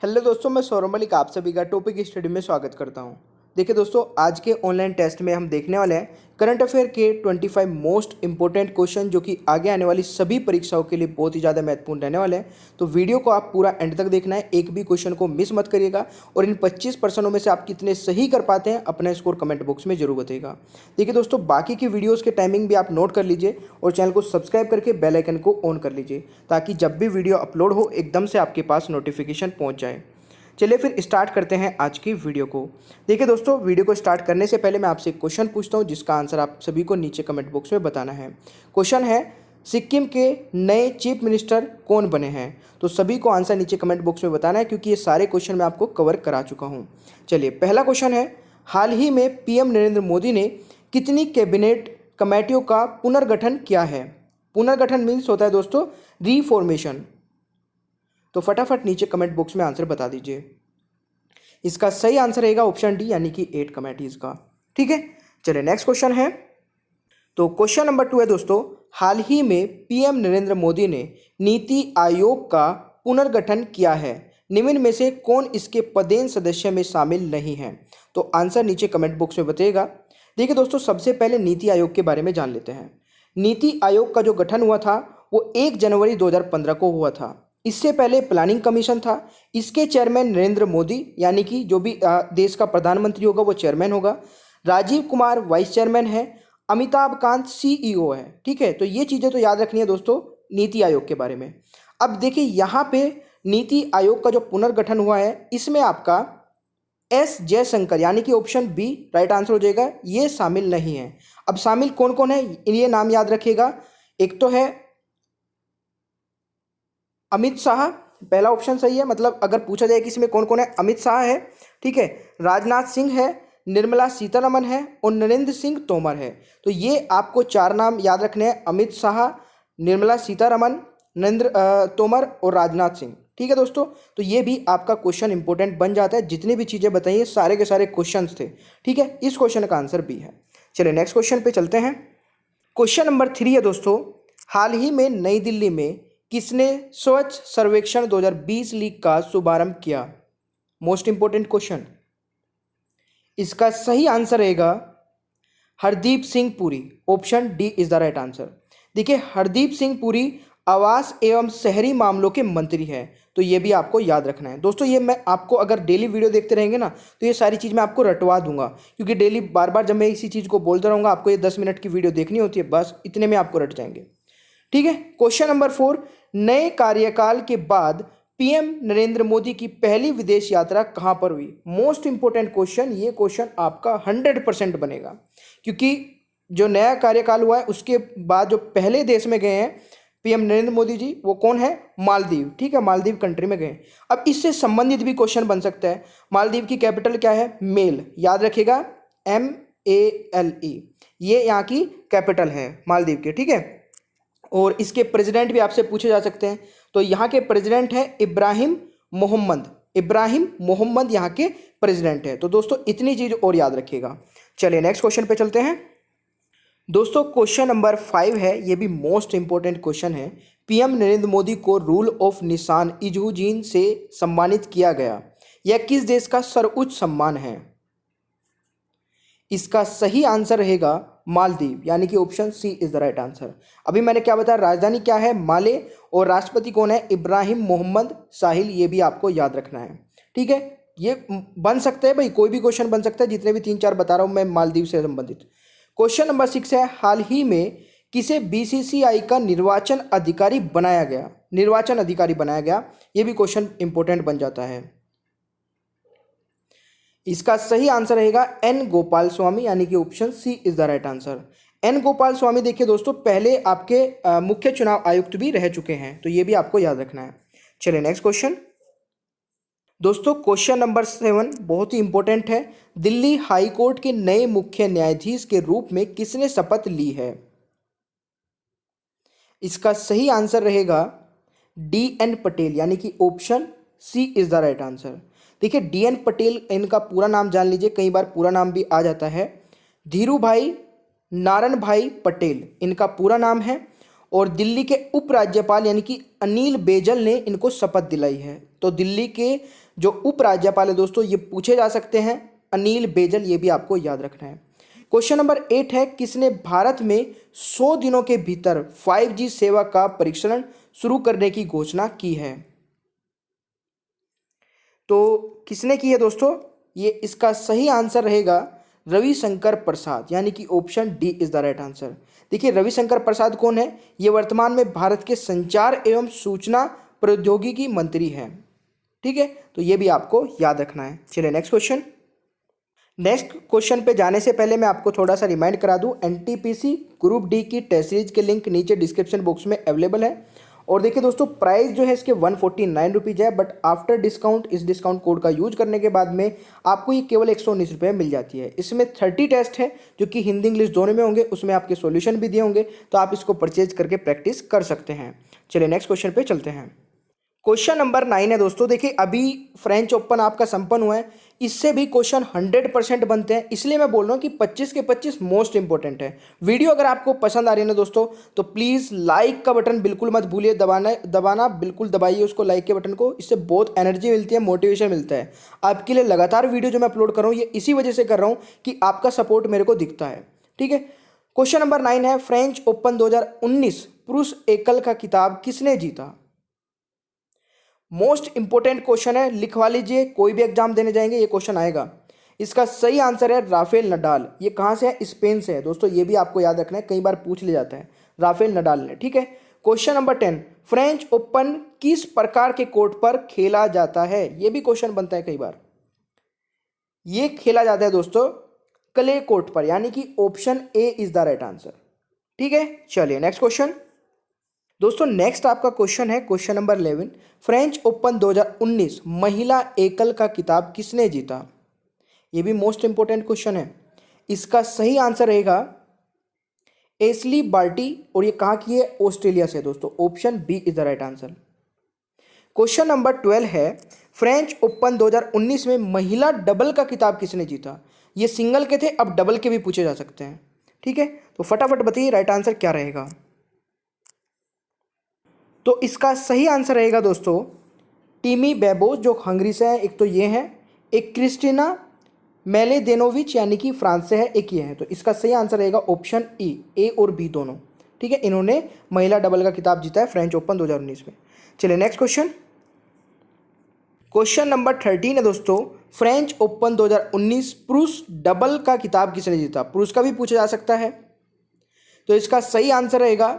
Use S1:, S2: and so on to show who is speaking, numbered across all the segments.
S1: Hello दोस्तों, मैं सौरभ मलिक आप सभी का टॉपिक स्टडी में स्वागत करता हूं। देखिए दोस्तों, आज के ऑनलाइन टेस्ट में हम देखने वाले हैं करंट अफेयर के 25 मोस्ट इंपॉर्टेंट क्वेश्चन जो कि आगे आने वाली सभी परीक्षाओं के लिए बहुत ही ज़्यादा महत्वपूर्ण रहने वाले हैं। तो वीडियो को आप पूरा एंड तक देखना है, एक भी क्वेश्चन को मिस मत करिएगा। और इन 25 प्रश्नों में से आप कितने सही कर पाते हैं अपना स्कोर कमेंट बॉक्स में जरूर बताइएगा। देखिए दोस्तों, बाकी की वीडियोज़ के टाइमिंग भी आप नोट कर लीजिए और चैनल को सब्सक्राइब करके बेल आइकन को ऑन कर लीजिए ताकि जब भी वीडियो अपलोड हो एकदम से आपके पास नोटिफिकेशन पहुँच जाए। चलिए फिर स्टार्ट करते हैं आज की वीडियो को। देखिए दोस्तों, वीडियो को स्टार्ट करने से पहले मैं आपसे एक क्वेश्चन पूछता हूं जिसका आंसर आप सभी को नीचे कमेंट बॉक्स में बताना है। क्वेश्चन है, सिक्किम के नए चीफ मिनिस्टर कौन बने हैं? तो सभी को आंसर नीचे कमेंट बॉक्स में बताना है क्योंकि ये सारे क्वेश्चन मैं आपको कवर करा चुका हूँ। चलिए, पहला क्वेश्चन है, हाल ही में पीएम नरेंद्र मोदी ने कितनी कैबिनेट कमेटियों का पुनर्गठन किया है? पुनर्गठन मीन्स होता है दोस्तों रीफॉर्मेशन। तो फटाफट नीचे कमेंट बॉक्स में आंसर बता दीजिए। इसका सही आंसर रहेगा ऑप्शन डी यानी कि 8 कमेटीज का। ठीक है, चलिए नेक्स्ट क्वेश्चन है। तो क्वेश्चन नंबर 2 है दोस्तों, हाल ही में पीएम नरेंद्र मोदी ने नीति आयोग का पुनर्गठन किया है, निम्न में से कौन इसके पदेन सदस्य में शामिल नहीं है? तो आंसर नीचे कमेंट बॉक्स में बताइएगा। देखिए दोस्तों, सबसे पहले नीति आयोग के बारे में जान लेते हैं। नीति आयोग का जो गठन हुआ था वो 1 जनवरी 2015 को हुआ था। इससे पहले प्लानिंग कमीशन था। इसके चेयरमैन नरेंद्र मोदी यानी कि जो भी देश का प्रधानमंत्री होगा वो चेयरमैन होगा। राजीव कुमार वाइस चेयरमैन है। अमिताभ कांत सीईओ है। ठीक है, तो ये चीज़ें तो याद रखनी है दोस्तों नीति आयोग के बारे में। अब देखिए यहाँ पे नीति आयोग का जो पुनर्गठन हुआ है इसमें आपका एस जयशंकर यानी कि ऑप्शन बी राइट आंसर हो जाएगा, ये शामिल नहीं है। अब शामिल कौन कौन है ये नाम याद रखिएगा। एक तो है अमित शाह, पहला ऑप्शन सही है। मतलब अगर पूछा जाए कि इसमें कौन कौन है, अमित शाह है, ठीक है, राजनाथ सिंह है, निर्मला सीतारमन है और नरेंद्र सिंह तोमर है। तो ये आपको 4 नाम याद रखने हैं, अमित शाह, निर्मला सीतारमन, नरेंद्र तोमर और राजनाथ सिंह। ठीक है दोस्तों, तो ये भी आपका क्वेश्चन इंपॉर्टेंट बन जाता है। जितनी भी चीज़ें बताइए सारे के सारे क्वेश्चन थे। ठीक है, इस क्वेश्चन का आंसर बी है। चलिए नेक्स्ट क्वेश्चन पे चलते हैं। क्वेश्चन नंबर 3 है दोस्तों, हाल ही में नई दिल्ली में किसने स्वच्छ सर्वेक्षण 2020 लीग का शुभारंभ किया? Most important question. इसका सही आंसर रहेगा Hardeep Singh Puri, option D is the right answer. देखिए, हरदीप सिंह पुरी आवास एवं शहरी मामलों के मंत्री हैं, तो ये भी आपको याद रखना है दोस्तों। ये मैं आपको अगर डेली वीडियो देखते रहेंगे ना तो ये सारी चीज़ मैं आपको रटवा दूंगा, क्योंकि डेली बार बार जब मैं इसी चीज़ को बोलता रहूँगा आपको ये 10 मिनट की वीडियो देखनी होती है, बस इतने में आपको रट जाएंगे। ठीक है, क्वेश्चन नंबर 4, नए कार्यकाल के बाद पीएम नरेंद्र मोदी की पहली विदेश यात्रा कहां पर हुई? मोस्ट इंपोर्टेंट क्वेश्चन, ये क्वेश्चन आपका 100% बनेगा, क्योंकि जो नया कार्यकाल हुआ है उसके बाद जो पहले देश में गए हैं पीएम नरेंद्र मोदी जी वो कौन है? मालदीव। ठीक है, मालदीव कंट्री में गए। अब इससे संबंधित भी क्वेश्चन बन सकता है। मालदीव की कैपिटल क्या है? मेल, याद रखिएगा, MALE, ये यहाँ की कैपिटल है मालदीव के। ठीक है, और इसके प्रेसिडेंट भी आपसे पूछे जा सकते हैं। तो यहाँ के प्रेसिडेंट हैं इब्राहिम मोहम्मद। इब्राहिम मोहम्मद यहाँ के प्रेसिडेंट है। तो दोस्तों इतनी चीज और याद रखिएगा। चलिए नेक्स्ट क्वेश्चन पे चलते हैं दोस्तों। क्वेश्चन नंबर 5 है, ये भी मोस्ट इंपोर्टेंट क्वेश्चन है। पीएम नरेंद्र मोदी को रूल ऑफ निशान इजुद्दीन से सम्मानित किया गया, यह किस देश का सर्वोच्च सम्मान है? इसका सही आंसर रहेगा मालदीव, यानी कि option C is the right answer. अभी मैंने क्या बताया, राजधानी क्या है? माले, और राष्ट्रपति कौन है? इब्राहिम मोहम्मद साहिल, ये भी आपको याद रखना है। ठीक है, ये बन सकते हैं भाई, कोई भी क्वेश्चन बन सकता है, जितने भी 3-4 बता रहा हूं मैं मालदीव से संबंधित। क्वेश्चन नंबर 6 है, हाल ही में किसे BCCI का निर्वाचन अधिकारी बनाया गया? निर्वाचन अधिकारी बनाया गया, ये भी क्वेश्चन इंपॉर्टेंट बन जाता है। इसका सही आंसर रहेगा N गोपाल स्वामी, यानी कि option C is the right answer. N Gopal Swami देखिए दोस्तों पहले आपके मुख्य चुनाव आयुक्त भी रह चुके हैं, तो ये भी आपको याद रखना है। चलिए नेक्स्ट क्वेश्चन दोस्तों। क्वेश्चन नंबर 7 बहुत ही इंपॉर्टेंट है। दिल्ली हाई कोर्ट के नए मुख्य न्यायाधीश के रूप में किसने शपथ ली है? इसका सही आंसर रहेगा DN पटेल, यानी कि option C is the right answer. देखिए DN पटेल, इनका पूरा नाम जान लीजिए, कई बार पूरा नाम भी आ जाता है। धीरू भाई नारायण भाई पटेल इनका पूरा नाम है, और दिल्ली के उपराज्यपाल यानी कि अनिल बैजल ने इनको शपथ दिलाई है। तो दिल्ली के जो उपराज्यपाल है दोस्तों ये पूछे जा सकते हैं अनिल बैजल, ये भी आपको याद रखना है। क्वेश्चन नंबर 8 है, किसने भारत में 100 दिनों के भीतर 5G सेवा का परीक्षण शुरू करने की घोषणा की है? तो किसने की है दोस्तों? ये इसका सही आंसर रहेगा रविशंकर प्रसाद, यानी कि option D is the right answer. देखिए रविशंकर प्रसाद कौन है? ये वर्तमान में भारत के संचार एवं सूचना प्रौद्योगिकी मंत्री हैं। ठीक है, तो ये भी आपको याद रखना है। चलिए नेक्स्ट क्वेश्चन। नेक्स्ट क्वेश्चन पे जाने से पहले मैं आपको थोड़ा सा रिमाइंड करा दूं, एनटीपीसी ग्रुप डी की टेस्ट सीरीज के लिंक नीचे डिस्क्रिप्शन बॉक्स में अवेलेबल है। और देखिए दोस्तों प्राइस जो है इसके 149 रुपीज़ है, बट आफ्टर डिस्काउंट इस डिस्काउंट कोड का यूज करने के बाद में आपको ये केवल 119 रुपये में मिल जाती है। इसमें 30 टेस्ट है जो कि हिंदी इंग्लिश दोनों में होंगे, उसमें आपके सॉल्यूशन भी दिए होंगे, तो आप इसको परचेज करके प्रैक्टिस कर सकते हैं। चलिए नेक्स्ट क्वेश्चन पे चलते हैं। क्वेश्चन नंबर 9 है दोस्तों। देखिए अभी फ्रेंच ओपन आपका संपन्न हुआ है, इससे भी क्वेश्चन 100% बनते हैं, इसलिए मैं बोल रहा हूँ कि 25 के 25 मोस्ट इंपॉर्टेंट है। वीडियो अगर आपको पसंद आ रही है ना दोस्तों तो प्लीज़ लाइक का बटन बिल्कुल मत भूलिए दबाना बिल्कुल दबाइए उसको, लाइक के बटन को। इससे बहुत एनर्जी मिलती है, मोटिवेशन मिलता है आपके लिए। लगातार वीडियो जो मैं अपलोड कर रहा हूँ ये इसी वजह से कर रहा हूँ कि आपका सपोर्ट मेरे को दिखता है। ठीक है, क्वेश्चन नंबर 9 है, फ्रेंच ओपन 2019 पुरुष एकल का खिताब किसने जीता? मोस्ट इंपोर्टेंट क्वेश्चन है, लिखवा लीजिए, कोई भी एग्जाम देने जाएंगे ये क्वेश्चन आएगा। इसका सही आंसर है राफेल नडाल। ये कहाँ से है? स्पेन से है दोस्तों, ये भी आपको याद रखना है, कई बार पूछ लिया जाता है, राफेल नडाल ने। ठीक है, क्वेश्चन नंबर 10, फ्रेंच ओपन किस प्रकार के कोर्ट पर खेला जाता है? ये भी क्वेश्चन बनता है कई बार। ये खेला जाता है दोस्तों क्ले कोर्ट पर, यानी कि option A is the right answer. ठीक है, चलिए नेक्स्ट क्वेश्चन। दोस्तों नेक्स्ट आपका क्वेश्चन है क्वेश्चन नंबर 11, फ्रेंच ओपन 2019 महिला एकल का खिताब किसने जीता? ये भी मोस्ट इंपोर्टेंट क्वेश्चन है। इसका सही आंसर रहेगा एशली बार्टी, और ये कहाँ की है? ऑस्ट्रेलिया से दोस्तों, option B is the right answer. Question number 12 है, फ्रेंच ओपन 2019 में महिला डबल का खिताब किसने जीता? ये सिंगल के थे, अब डबल के भी पूछे जा सकते हैं। ठीक है, तो फटाफट बताइए राइट आंसर क्या रहेगा। तो इसका सही आंसर रहेगा दोस्तों टीमी बेबोस जो हंगरी से है, एक तो ये है, एक क्रिस्टिना मेलेदेनोविच यानी कि फ्रांस से है, एक ये है। तो इसका सही आंसर रहेगा ऑप्शन ई, ए और बी दोनों। ठीक है, इन्होंने महिला डबल का खिताब जीता है फ्रेंच ओपन 2019 में। चलिए नेक्स्ट क्वेश्चन। क्वेश्चन नंबर 13 है दोस्तों, फ्रेंच ओपन 2019 पुरुष डबल का खिताब किसने जीता? पुरुष का भी पूछा जा सकता है, तो इसका सही आंसर रहेगा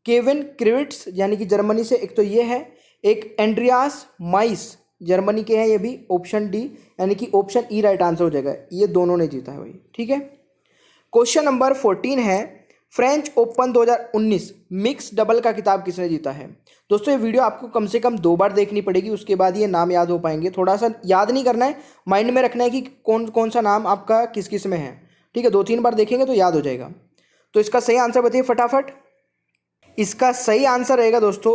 S1: केविन क्रिविट्स यानी कि जर्मनी से, एक तो ये है, एक एंड्रियास माइस जर्मनी के हैं, ये भी ऑप्शन डी यानी कि ऑप्शन ई राइट आंसर हो जाएगा। ये दोनों ने जीता है भाई। ठीक है, क्वेश्चन नंबर 14 है, फ्रेंच ओपन 2019 मिक्स डबल का खिताब किसने जीता है? दोस्तों ये वीडियो आपको कम से कम 2 बार देखनी पड़ेगी, उसके बाद ये नाम याद हो पाएंगे। थोड़ा सा याद नहीं करना है, माइंड में रखना है कि कौन कौन सा नाम आपका किस किस में है। ठीक है, 2-3 बार देखेंगे तो याद हो जाएगा। तो इसका सही आंसर बताइए फटाफट। इसका सही आंसर रहेगा दोस्तों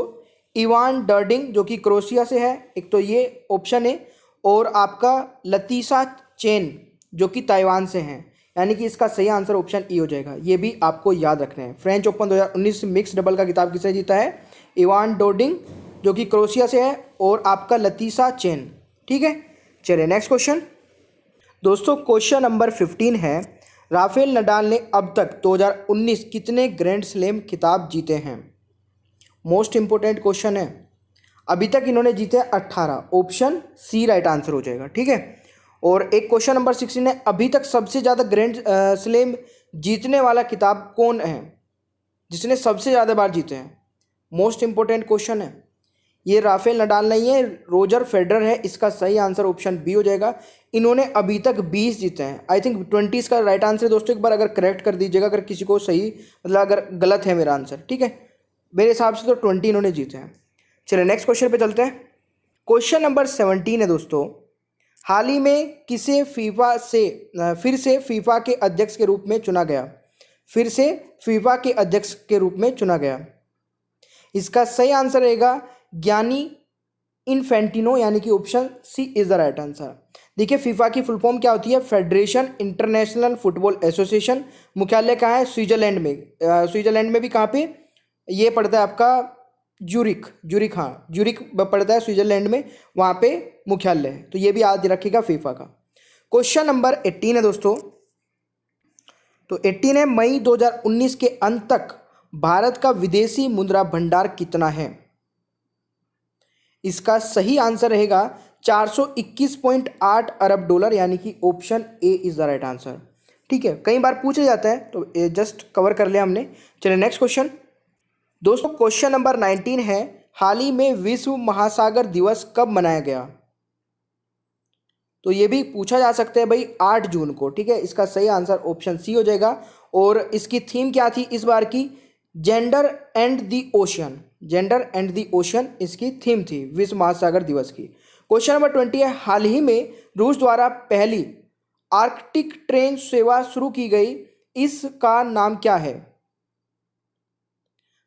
S1: इवान डर्डिंग जो कि क्रोएशिया से है, एक तो ये ऑप्शन है, और आपका लतीशा चेन जो कि ताइवान से हैं, यानी कि इसका सही आंसर ऑप्शन ई हो जाएगा। ये भी आपको याद रखना है। फ्रेंच ओपन 2019 मिक्स डबल का खिताब किसने जीता है? इवान डोडिंग जो कि क्रोएशिया से है, और आपका लतीशा चेन। ठीक है, चलिए नेक्स्ट क्वेश्चन। दोस्तों क्वेश्चन नंबर 15 है, राफेल नडाल ने अब तक 2019 कितने ग्रैंड स्लैम खिताब जीते हैं? मोस्ट इंपोर्टेंट क्वेश्चन है। अभी तक इन्होंने जीते 18, ऑप्शन सी राइट आंसर हो जाएगा। ठीक है, और एक क्वेश्चन नंबर 16 है, अभी तक सबसे ज़्यादा ग्रैंड स्लैम जीतने वाला खिताब कौन है, जिसने सबसे ज़्यादा बार जीते हैं? मोस्ट इंपोर्टेंट क्वेश्चन है। ये राफेल नडाल नहीं है, रोजर फेडरर है। इसका सही आंसर ऑप्शन बी हो जाएगा। इन्होंने अभी तक 20 जीते हैं। आई थिंक 20 इसका राइट आंसर है दोस्तों, एक बार अगर करेक्ट कर दीजिएगा अगर किसी को सही, मतलब अगर गलत है मेरा आंसर। ठीक है, मेरे हिसाब से तो 20 इन्होंने जीते हैं। चलिए नेक्स्ट क्वेश्चन पे चलते हैं। क्वेश्चन नंबर 17 है दोस्तों, हाल ही में किसे फिर से फीफा के अध्यक्ष के रूप में चुना गया? फिर से फीफा के अध्यक्ष के रूप में चुना गया। इसका सही आंसर रहेगा ज्ञानी इन्फेंटिनो यानी कि option C is the right answer. देखिए फीफा की फुल फॉर्म क्या होती है? Federation International Football Association. मुख्यालय कहाँ है? स्विट्जरलैंड में। स्विट्जरलैंड में भी कहाँ पे? ये पड़ता है आपका ज्यूरिख, ज्यूरिख, हाँ ज्यूरिख पड़ता है स्विट्जरलैंड में, वहाँ पे मुख्यालय है। तो ये भी याद रखिएगा फीफा का। क्वेश्चन नंबर 18 है दोस्तों। तो 18 है, मई 2019 के अंत तक भारत का विदेशी मुद्रा भंडार कितना है? इसका सही आंसर रहेगा 421.8 अरब डॉलर, यानी कि option A is the right answer. ठीक है, कई बार पूछा जाता है तो जस्ट कवर कर लिया हमने। चलिए नेक्स्ट क्वेश्चन दोस्तों। क्वेश्चन नंबर 19 है, हाल ही में विश्व महासागर दिवस कब मनाया गया? तो ये भी पूछा जा सकता है भाई 8 जून को। ठीक है, इसका सही आंसर ऑप्शन सी हो जाएगा। और इसकी थीम क्या थी इस बार की? Gender and the ocean, gender and the ocean इसकी थीम थी विश्व महासागर दिवस की। क्वेश्चन नंबर 20 है, हाल ही में रूस द्वारा पहली आर्कटिक ट्रेन सेवा शुरू की गई, इसका नाम क्या है?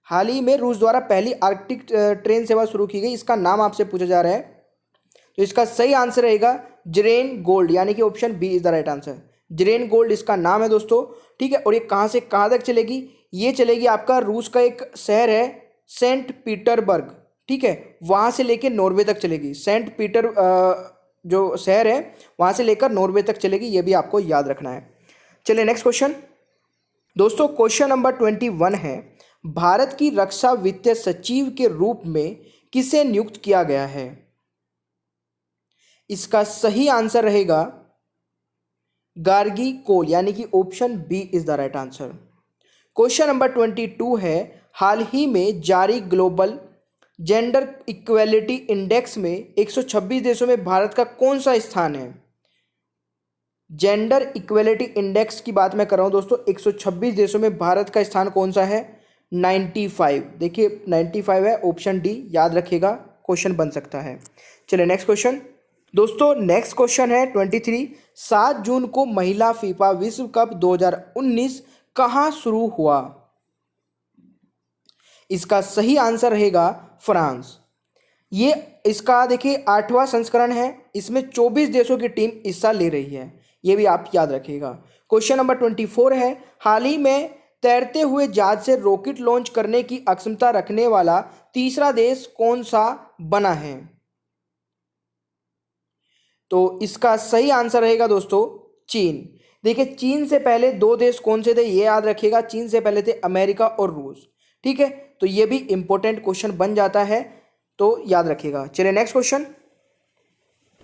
S1: हाल ही में रूस द्वारा पहली आर्कटिक ट्रेन सेवा शुरू की गई, इसका नाम आपसे पूछा जा रहा है। तो इसका सही आंसर रहेगा जरेन गोल्ड, यानी कि option B is the right answer. जरेन गोल्ड इसका नाम है दोस्तों। ठीक है, और ये कहाँ से कहाँ तक चलेगी? ये चलेगी आपका रूस का एक शहर है सेंट पीटरबर्ग। ठीक है, वहाँ से लेकर नॉर्वे तक चलेगी। सेंट पीटर जो शहर है वहाँ से लेकर नॉर्वे तक चलेगी, ये भी आपको याद रखना है। चलिए नेक्स्ट क्वेश्चन दोस्तों। क्वेश्चन नंबर 21 है, भारत की रक्षा वित्त सचिव के रूप में किसे नियुक्त किया गया है? इसका सही आंसर रहेगा गार्गी कोल, यानी कि option B is the right answer. Question number 22 है, हाल ही में जारी ग्लोबल जेंडर इक्वेलिटी इंडेक्स में 126 देशों में भारत का कौन सा स्थान है? जेंडर इक्वेलिटी इंडेक्स की बात मैं कर रहा हूं दोस्तों। 126 देशों में भारत का स्थान कौन सा है? 95। देखिए 95 है, ऑप्शन डी याद रखिएगा, क्वेश्चन बन सकता है। चलिए नेक्स्ट क्वेश्चन दोस्तों। नेक्स्ट क्वेश्चन है 23, 7 जून को महिला फीफा विश्व कप 2019 कहां शुरू हुआ? इसका सही आंसर रहेगा फ्रांस। ये इसका देखिए 8वां संस्करण है, इसमें 24 देशों की टीम हिस्सा ले रही है, ये भी आप याद रखिएगा। क्वेश्चन नंबर 24 है, हाल ही में तैरते हुए जहाज से रॉकेट लॉन्च करने की अक्षमता रखने वाला तीसरा देश कौन सा बना है? तो इसका सही आंसर रहेगा दोस्तों चीन। देखिए चीन से पहले 2 देश कौन से थे ये याद रखिएगा। चीन से पहले थे अमेरिका और रूस। ठीक है, तो ये भी इंपॉर्टेंट क्वेश्चन बन जाता है, तो याद रखिएगा। चलिए नेक्स्ट क्वेश्चन।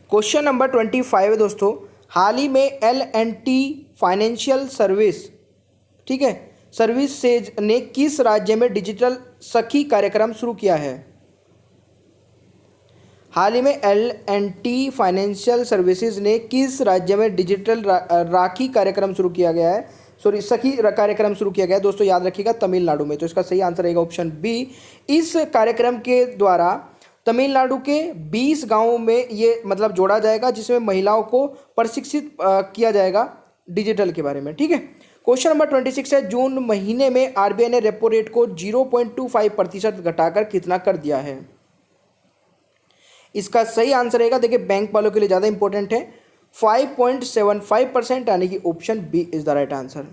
S1: क्वेश्चन नंबर 25 है दोस्तों, हाल ही में L&T फाइनेंशियल सर्विस, ठीक है, सर्विसेज ने किस राज्य में डिजिटल सखी कार्यक्रम शुरू किया है? हाल ही में L&T फाइनेंशियल सर्विसेज ने किस राज्य में डिजिटल राखी कार्यक्रम शुरू किया गया है, सॉरी सखी कार्यक्रम शुरू किया गया है दोस्तों, याद रखिएगा तमिलनाडु में। तो इसका सही आंसर रहेगा ऑप्शन बी। इस कार्यक्रम के द्वारा तमिलनाडु के 20 गांवों में ये मतलब जोड़ा जाएगा, जिसमें महिलाओं को प्रशिक्षित किया जाएगा डिजिटल के बारे में। ठीक है, क्वेश्चन नंबर 26 है, जून महीने में आरबीआई ने रेपो रेट को 0.25% घटाकर कितना कर दिया है? इसका सही आंसर रहेगा, देखिए बैंक वालों के लिए ज़्यादा इंपॉर्टेंट है, 5.75%, यानी कि option B is the right answer.